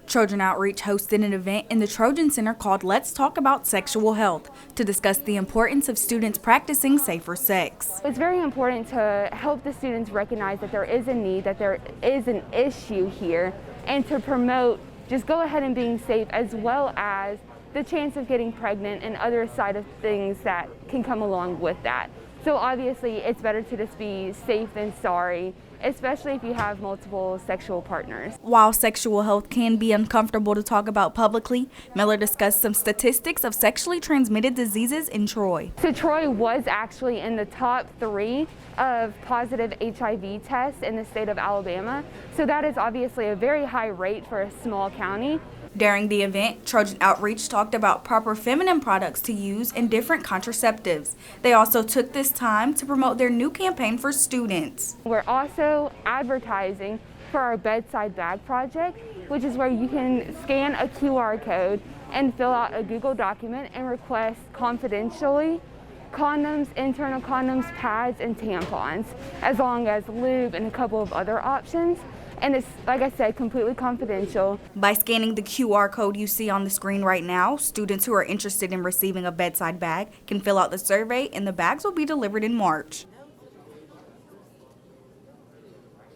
Trojan Outreach hosted an event in the Trojan Center called Let's Talk About Sexual Health to discuss the importance of students practicing safer sex. It's very important to help the students recognize that there is a need, that there is an issue here, and to promote just go ahead and being safe, as well as the chance of getting pregnant and other side of things that can come along with that. So obviously it's better to just be safe than sorry, especially if you have multiple sexual partners. While sexual health can be uncomfortable to talk about publicly, Miller discussed some statistics of sexually transmitted diseases in Troy. So Troy was actually in the top 3 of positive HIV tests in the state of Alabama. So that is obviously a very high rate for a small county. During the event, Trojan Outreach talked about proper feminine products to use and different contraceptives. They also took this time to promote their new campaign for students. We're also advertising for our bedside bag project, which is where you can scan a QR code and fill out a Google document and request confidentially condoms, internal condoms, pads, and tampons, as long as lube and a couple of other options. And it's, like I said, completely confidential. By scanning the QR code you see on the screen right now, students who are interested in receiving a bedside bag can fill out the survey, and the bags will be delivered in March.